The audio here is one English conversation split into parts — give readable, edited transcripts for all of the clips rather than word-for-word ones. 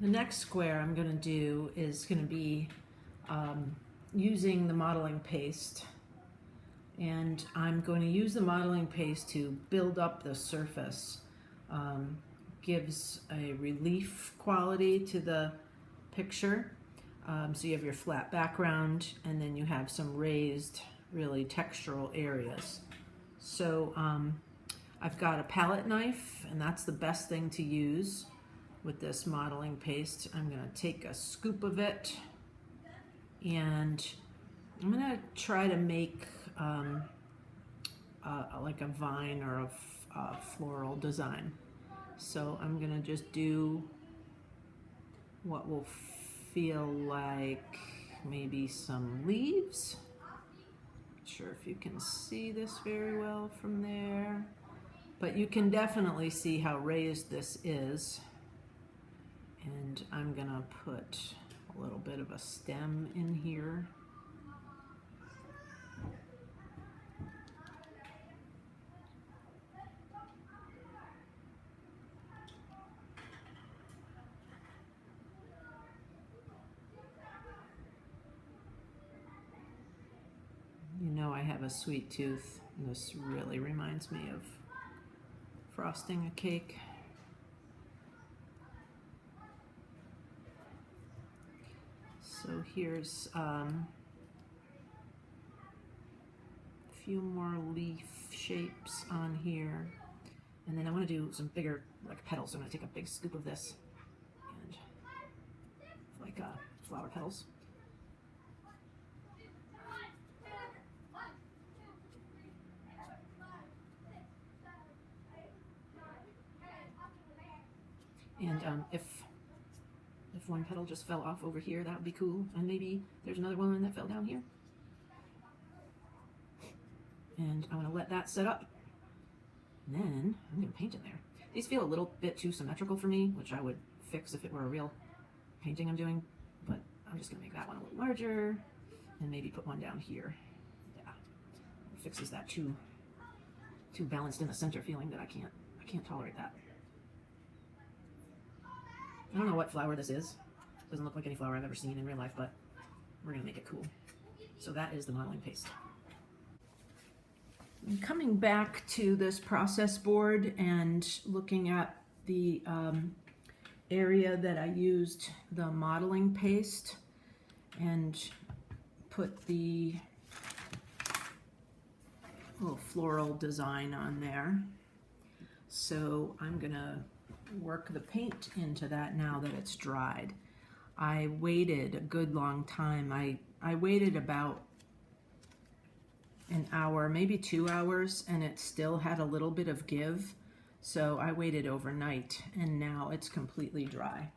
The next square I'm going to do is going to be using the modeling paste, and I'm going to use the modeling paste to build up the surface. Gives a relief quality to the picture. So you have your flat background and then you have some raised, really textural areas. So I've got a palette knife, and that's the best thing to use with this modeling paste. I'm going to take a scoop of it, and I'm going to try to make like a vine or a floral design. So I'm going to just do what will feel like maybe some leaves. Not sure if you can see this very well from there, but you can definitely see how raised this is. And I'm gonna put a little bit of a stem in here. You know, I have a sweet tooth. This really reminds me of frosting a cake. So here's a few more leaf shapes on here. And then I want to do some bigger like petals. So I'm going to take a big scoop of this and like flower petals. And if one petal just fell off over here, that would be cool. And maybe there's another one that fell down here. And I want to let that set up. And then I'm going to paint in there. These feel a little bit too symmetrical for me, which I would fix if it were a real painting I'm doing. But I'm just going to make that one a little larger and maybe put one down here. Yeah, it fixes that too balanced in the center feeling that I can't tolerate that. I don't know what flower this is. Doesn't look like any flower I've ever seen in real life, but we're gonna make it cool. So that is the modeling paste. I'm coming back to this process board and looking at the area that I used the modeling paste and put the little floral design on there. So I'm gonna work the paint into that now that it's dried. I waited a good long time. I waited about an hour, maybe 2 hours, and it still had a little bit of give. So I waited overnight, and now it's completely dry.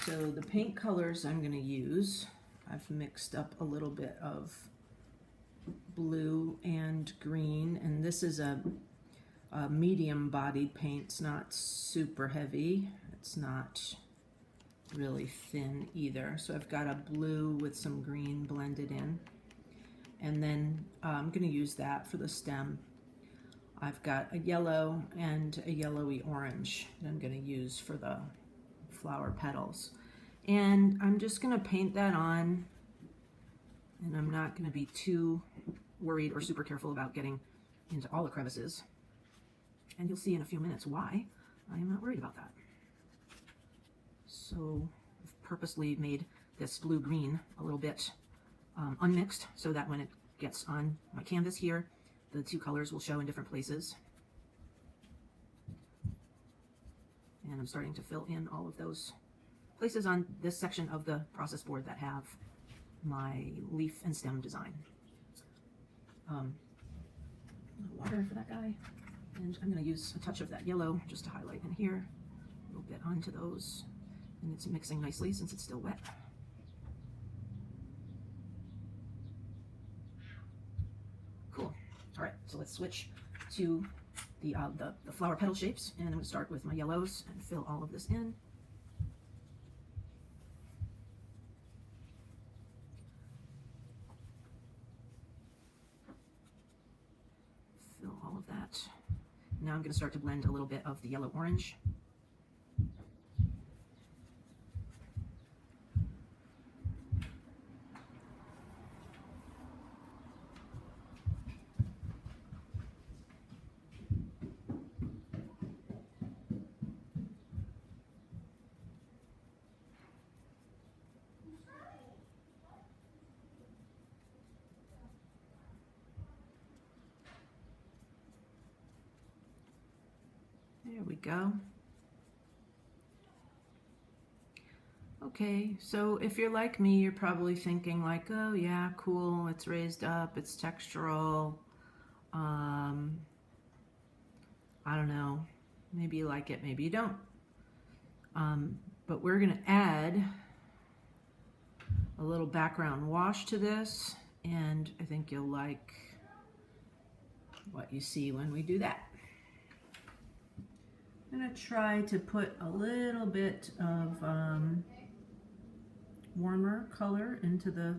So the paint colors I'm going to use, I've mixed up a little bit of blue and green, and this is a medium-bodied paint. It's not super heavy. It's not really thin either. So I've got a blue with some green blended in. And then I'm going to use that for the stem. I've got a yellow and a yellowy orange that I'm going to use for the flower petals. And I'm just going to paint that on. And I'm not going to be too worried or super careful about getting into all the crevices. And you'll see in a few minutes why I am not worried about that. So I've purposely made this blue-green a little bit unmixed so that when it gets on my canvas here, the two colors will show in different places. And I'm starting to fill in all of those places on this section of the process board that have my leaf and stem design. Water for that guy. And I'm going to use a touch of that yellow just to highlight in here, a little bit onto those. And it's mixing nicely since it's still wet. Cool. All right, so let's switch to the flower petal shapes. And I'm going to start with my yellows and fill all of this in. Fill all of that. Now I'm going to start to blend a little bit of the yellow-orange. There we go. Okay, so if you're like me, you're probably thinking like, oh yeah, cool, it's raised up, it's textural. I don't know, maybe you like it, maybe you don't. But we're gonna add a little background wash to this, and I think you'll like what you see when we do that. I'm gonna try to put a little bit of warmer color into the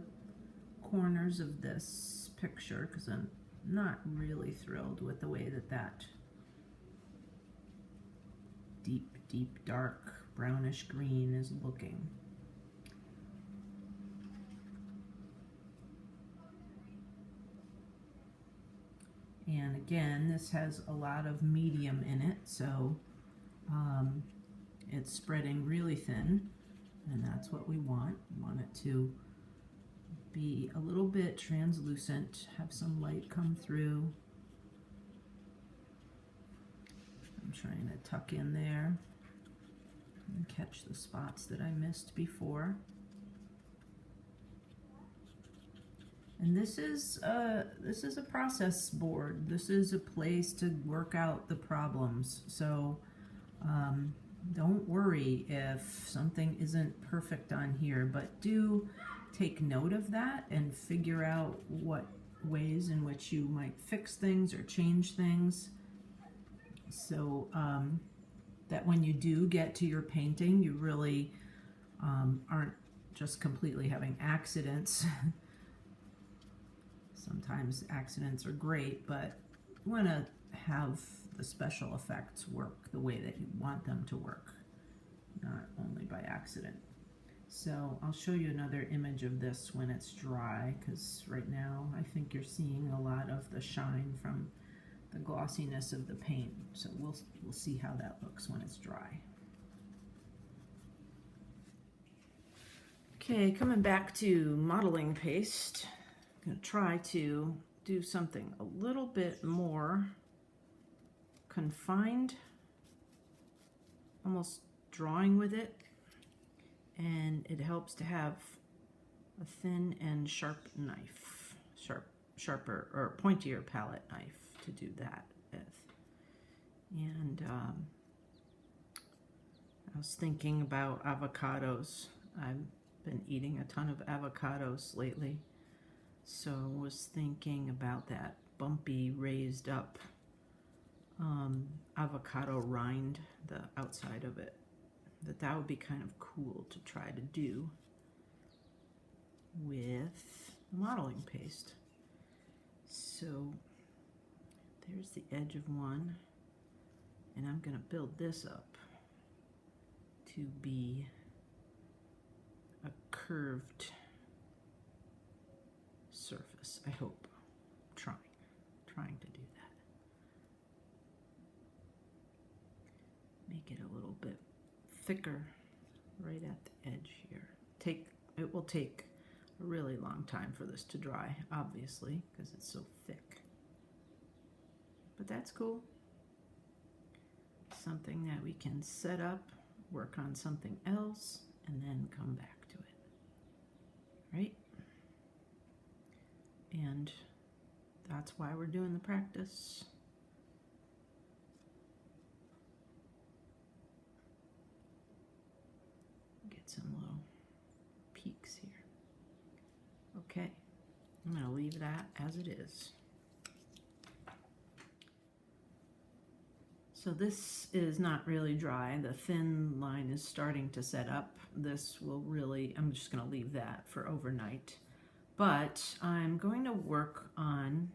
corners of this picture because I'm not really thrilled with the way that that deep dark brownish green is looking. And again, this has a lot of medium in it, so it's spreading really thin, and that's what we want. We want it to be a little bit translucent, have some light come through. I'm trying to tuck in there and catch the spots that I missed before. And this is a process board. This is a place to work out the problems. So don't worry if something isn't perfect on here, but do take note of that and figure out what ways in which you might fix things or change things, so that when you do get to your painting, you really aren't just completely having accidents. Sometimes accidents are great, but you want to have the special effects work the way that you want them to work, not only by accident. So I'll show you another image of this when it's dry, because right now I think you're seeing a lot of the shine from the glossiness of the paint. So we'll see how that looks when it's dry. Okay, coming back to modeling paste, I'm going to try to do something a little bit more confined, almost drawing with it, and it helps to have a thin and sharp knife, sharper or pointier palette knife to do that with. And I was thinking about avocados. I've been eating a ton of avocados lately, so I was thinking about that bumpy, raised up avocado rind, the outside of it, that would be kind of cool to try to do with modeling paste. So there's the edge of one, and I'm going to build this up to be a curved surface, I hope. Trying to do that. Make it a little bit thicker right at the edge here. It will take a really long time for this to dry, obviously, because it's so thick. But that's cool. Something that we can set up, work on something else, and then come back to it. Right? And that's why we're doing the practice. Get some little peaks here. Okay, I'm going to leave that as it is. So this is not really dry. The thin line is starting to set up. This will really, I'm just going to leave that for overnight. But I'm going to work on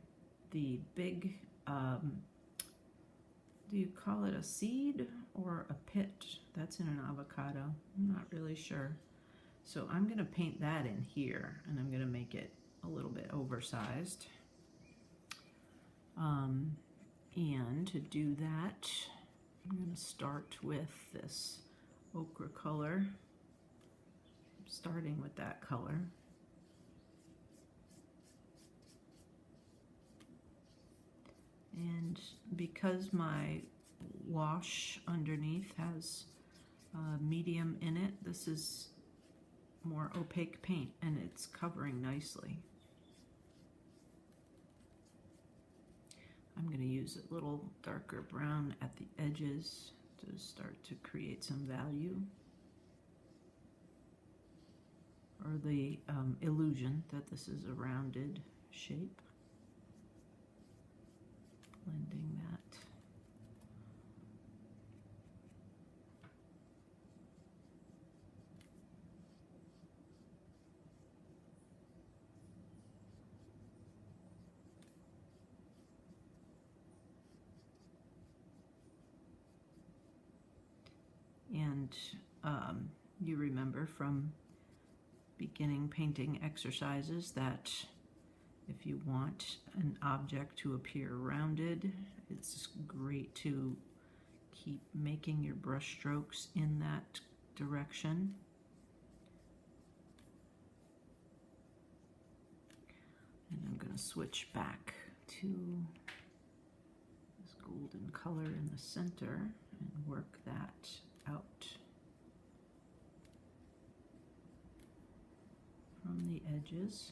the big, do you call it a seed or a pit? That's in an avocado. I'm not really sure. So I'm going to paint that in here, and I'm going to make it a little bit oversized. And to do that, I'm going to start with this ochre color. Starting with that color. And because my wash underneath has medium in it. This is more opaque paint and it's covering nicely. I'm going to use a little darker brown at the edges to start to create some value, or the illusion that this is a rounded shape. Blending that. And you remember from beginning painting exercises that if you want an object to appear rounded, it's great to keep making your brush strokes in that direction. And I'm going to switch back to this golden color in the center and work that out from the edges.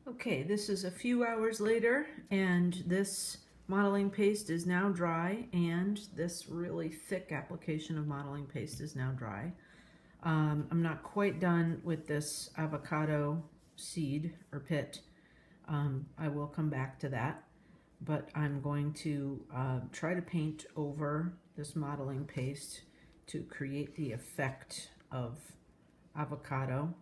Okay, this is a few hours later, and this modeling paste is now dry, and this really thick application of modeling paste is now dry. I'm not quite done with this avocado seed or pit. I will come back to that, but I'm going to try to paint over this modeling paste to create the effect of avocado.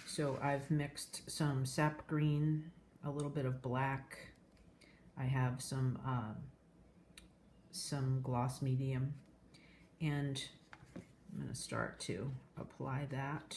So I've mixed some sap green, a little bit of black. I have some gloss medium, and I'm going to start to apply that